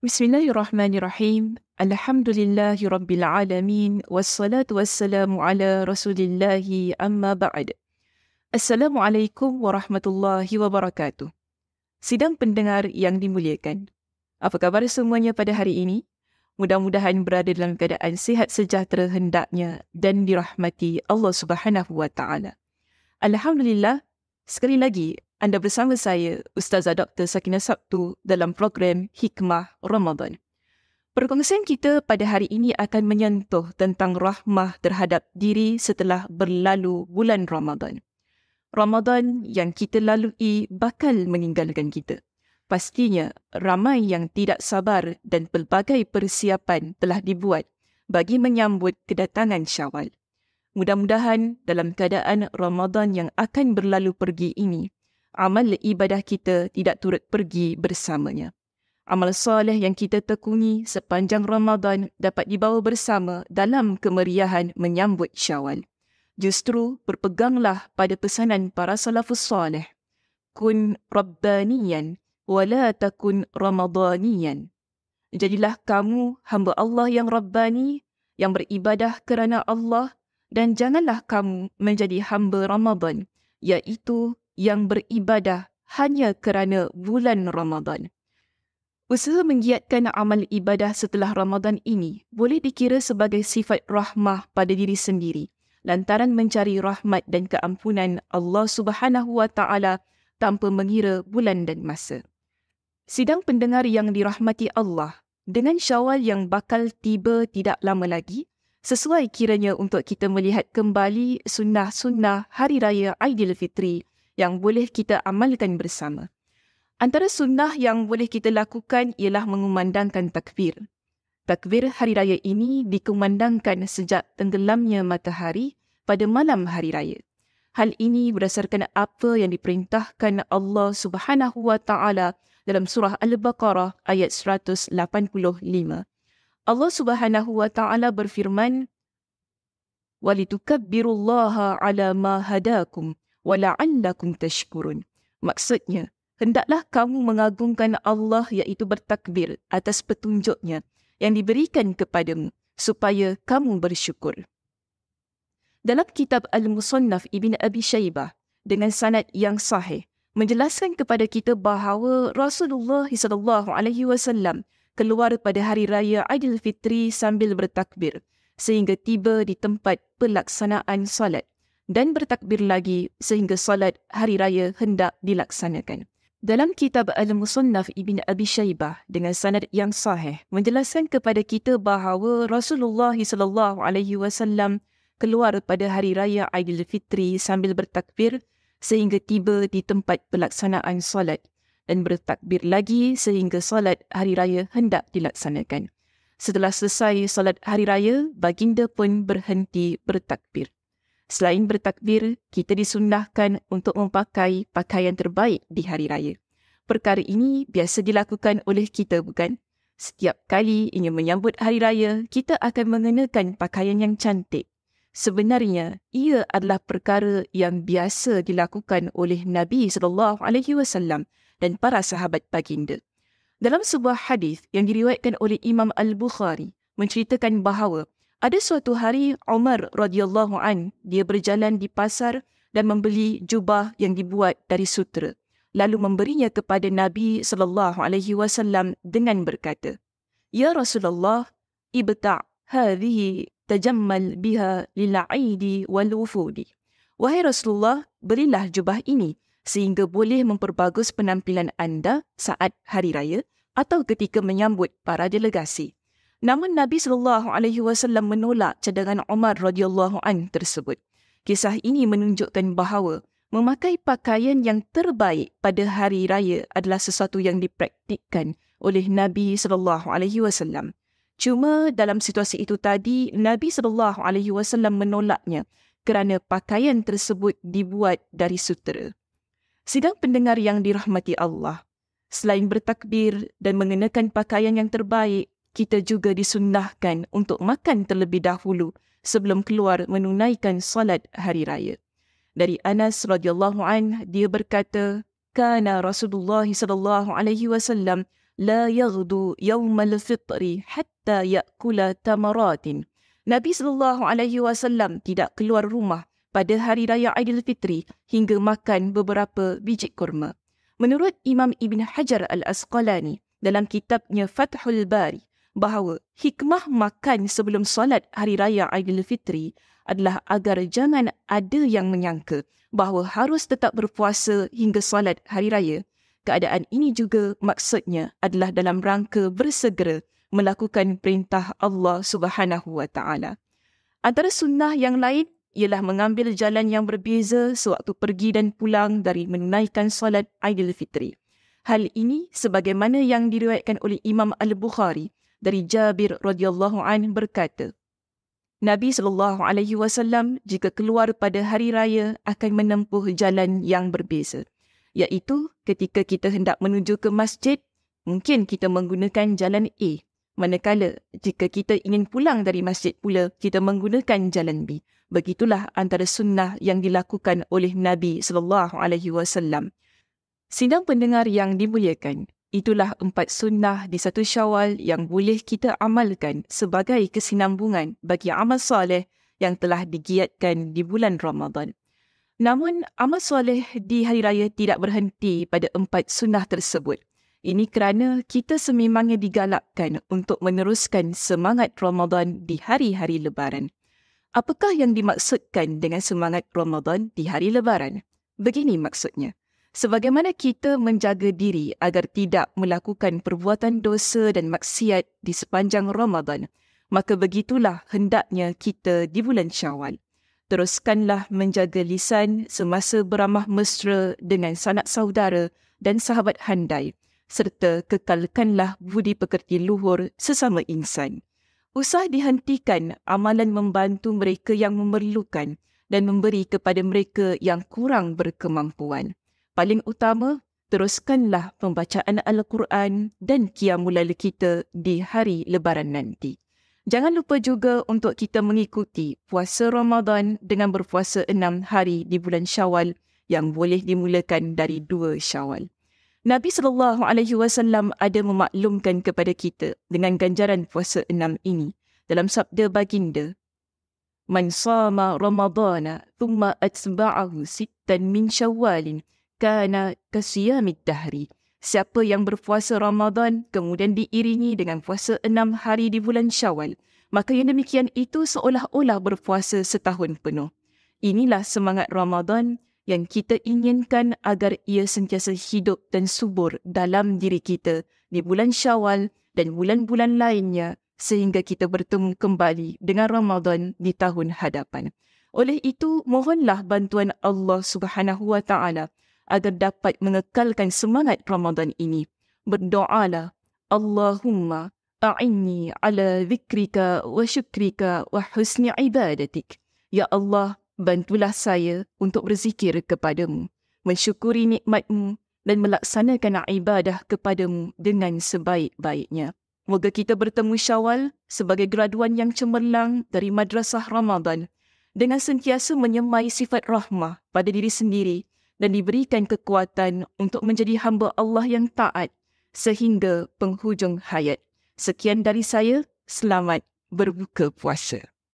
Bismillahirrahmanirrahim. Alhamdulillahi Rabbil Alamin. Wassalatu wassalamu ala Rasulillahi amma ba'd. Assalamualaikum warahmatullahi wabarakatuh. Sidang pendengar yang dimuliakan. Apa khabar semuanya pada hari ini? Mudah-mudahan berada dalam keadaan sihat sejahtera hendaknya dan dirahmati Allah Subhanahu wa taala. Alhamdulillah, sekali lagi anda bersama saya, Ustazah Dr. Sakinah Sabtu dalam program Hikmah Ramadan. Perkongsian kita pada hari ini akan menyentuh tentang rahmah terhadap diri setelah berlalu bulan Ramadan. Ramadan yang kita lalui bakal meninggalkan kita. Pastinya ramai yang tidak sabar dan pelbagai persiapan telah dibuat bagi menyambut kedatangan Syawal. Mudah-mudahan dalam keadaan Ramadan yang akan berlalu pergi ini, amal ibadah kita tidak turut pergi bersamanya. Amal soleh yang kita tekuni sepanjang Ramadan dapat dibawa bersama dalam kemeriahan menyambut Syawal. Justru berpeganglah pada pesanan para salafus soleh. Kun rabbaniyan wala takun ramadaniyan. Jadilah kamu hamba Allah yang rabbani, yang beribadah kerana Allah, dan janganlah kamu menjadi hamba Ramadan, iaitu yang beribadah hanya kerana bulan Ramadan. Usaha menggiatkan amal ibadah setelah Ramadan ini boleh dikira sebagai sifat rahmah pada diri sendiri, lantaran mencari rahmat dan keampunan Allah Subhanahu wa taala tanpa mengira bulan dan masa. Sidang pendengar yang dirahmati Allah, dengan Syawal yang bakal tiba tidak lama lagi, sesuai kiranya untuk kita melihat kembali sunnah-sunnah Hari Raya Aidilfitri yang boleh kita amalkan bersama. Antara sunnah yang boleh kita lakukan ialah mengumandangkan takbir. Takbir Hari Raya ini dikumandangkan sejak tenggelamnya matahari pada malam Hari Raya. Hal ini berdasarkan apa yang diperintahkan Allah Subhanahu wa taala dalam surah Al-Baqarah ayat 185. Allah Subhanahu wa taala berfirman, "Walitukabbirullaha ala ma hadakum wa la'allakum tashkurun." Maksudnya, hendaklah kamu mengagungkan Allah iaitu bertakbir atas petunjuknya yang diberikan kepadamu supaya kamu bersyukur. Dalam kitab Al-Musannaf Ibn Abi Shaybah dengan sanad yang sahih menjelaskan kepada kita bahawa Rasulullah SAW keluar pada Hari Raya Aidilfitri sambil bertakbir sehingga tiba di tempat pelaksanaan salat dan bertakbir lagi sehingga salat Hari Raya hendak dilaksanakan. Dalam kitab Al-Musannaf Ibn Abi Shaybah dengan sanad yang sahih menjelaskan kepada kita bahawa Rasulullah SAW keluar pada Hari Raya Aidilfitri sambil bertakbir sehingga tiba di tempat pelaksanaan salat dan bertakbir lagi sehingga salat Hari Raya hendak dilaksanakan. Setelah selesai salat Hari Raya, baginda pun berhenti bertakbir. Selain bertakbir, kita disunnahkan untuk memakai pakaian terbaik di Hari Raya. Perkara ini biasa dilakukan oleh kita, bukan? Setiap kali ingin menyambut Hari Raya, kita akan mengenakan pakaian yang cantik. Sebenarnya, ia adalah perkara yang biasa dilakukan oleh Nabi SAW dan para sahabat baginda. Dalam sebuah hadis yang diriwayatkan oleh Imam Al-Bukhari menceritakan bahawa ada suatu hari Umar radhiyallahu an dia berjalan di pasar dan membeli jubah yang dibuat dari sutera, lalu memberinya kepada Nabi SAW dengan berkata, "Ya Rasulullah, ibta' hadhihi tajammal biha lil'aidi wal wufudi." Wahai Rasulullah, berilah jubah ini sehingga boleh memperbagus penampilan anda saat hari raya atau ketika menyambut para delegasi. Namun Nabi SAW menolak cadangan Umar radhiyallahu an tersebut. Kisah ini menunjukkan bahawa memakai pakaian yang terbaik pada hari raya adalah sesuatu yang dipraktikkan oleh Nabi SAW. Cuma dalam situasi itu tadi, Nabi SAW menolaknya kerana pakaian tersebut dibuat dari sutera. Sidang pendengar yang dirahmati Allah, selain bertakbir dan mengenakan pakaian yang terbaik, kita juga disunnahkan untuk makan terlebih dahulu sebelum keluar menunaikan salat hari raya. Dari Anas radhiyallahu an, dia berkata, "Kana Rasulullah sallallahu alaihi wasallam la yaghdu yawmal fitri hatta ya'kula tamaratin. Nabi SAW tidak keluar rumah pada hari raya Aidilfitri hingga makan beberapa biji kurma. Menurut Imam Ibn Hajar Al-Asqalani dalam kitabnya Fathul Bari, bahawa hikmah makan sebelum solat hari raya Aidilfitri adalah agar jangan ada yang menyangka bahawa harus tetap berpuasa hingga solat hari raya. Keadaan ini juga maksudnya adalah dalam rangka bersegera melakukan perintah Allah Subhanahu wa Ta'ala. Antara sunnah yang lain ialah mengambil jalan yang berbeza sewaktu pergi dan pulang dari menunaikan solat Aidilfitri. Hal ini sebagaimana yang diriwayatkan oleh Imam Al-Bukhari dari Jabir radhiyallahu anhu berkata, Nabi SAW jika keluar pada hari raya akan menempuh jalan yang berbeza, iaitu ketika kita hendak menuju ke masjid, mungkin kita menggunakan jalan A. Manakala jika kita ingin pulang dari masjid pula, kita menggunakan jalan B. Begitulah antara sunnah yang dilakukan oleh Nabi SAW. Sidang pendengar yang dimuliakan, itulah 4 sunnah di 1 Syawal yang boleh kita amalkan sebagai kesinambungan bagi amal soleh yang telah digiatkan di bulan Ramadan. Namun, amal soleh di hari raya tidak berhenti pada 4 sunnah tersebut. Ini kerana kita sememangnya digalakkan untuk meneruskan semangat Ramadan di hari-hari lebaran. Apakah yang dimaksudkan dengan semangat Ramadan di hari lebaran? Begini maksudnya. Sebagaimana kita menjaga diri agar tidak melakukan perbuatan dosa dan maksiat di sepanjang Ramadan, maka begitulah hendaknya kita di bulan Syawal. Teruskanlah menjaga lisan semasa beramah mesra dengan sanak saudara dan sahabat handai, serta kekalkanlah budi pekerti luhur sesama insan. Usah dihentikan amalan membantu mereka yang memerlukan dan memberi kepada mereka yang kurang berkemampuan. Paling utama, teruskanlah pembacaan Al-Quran dan qiyamul lail kita di hari lebaran nanti. Jangan lupa juga untuk kita mengikuti puasa Ramadan dengan berpuasa 6 hari di bulan Syawal yang boleh dimulakan dari 2 Syawal. Nabi SAW ada memaklumkan kepada kita dengan ganjaran puasa 6 ini dalam sabda baginda, Man sama Ramadana thumma atba'ahu sittan min Syawalin kana kasiyamid dahri. Siapa yang berpuasa Ramadan kemudian diiringi dengan puasa 6 hari di bulan Syawal, maka yang demikian itu seolah-olah berpuasa setahun penuh. Inilah semangat Ramadan yang kita inginkan agar ia sentiasa hidup dan subur dalam diri kita di bulan Syawal dan bulan-bulan lainnya sehingga kita bertemu kembali dengan Ramadan di tahun hadapan. Oleh itu, mohonlah bantuan Allah Subhanahu wa Ta'ala agar dapat mengekalkan semangat Ramadan ini. Berdoalah, Allahumma a'inni ala zikrika wa syukrika wa husni ibadatik. Ya Allah, bantulah saya untuk berzikir kepadamu, mensyukuri nikmatmu dan melaksanakan ibadah kepadamu dengan sebaik-baiknya. Moga kita bertemu Syawal sebagai graduan yang cemerlang dari Madrasah Ramadan dengan sentiasa menyemai sifat rahmah pada diri sendiri dan diberikan kekuatan untuk menjadi hamba Allah yang taat sehingga penghujung hayat. Sekian dari saya, selamat berbuka puasa.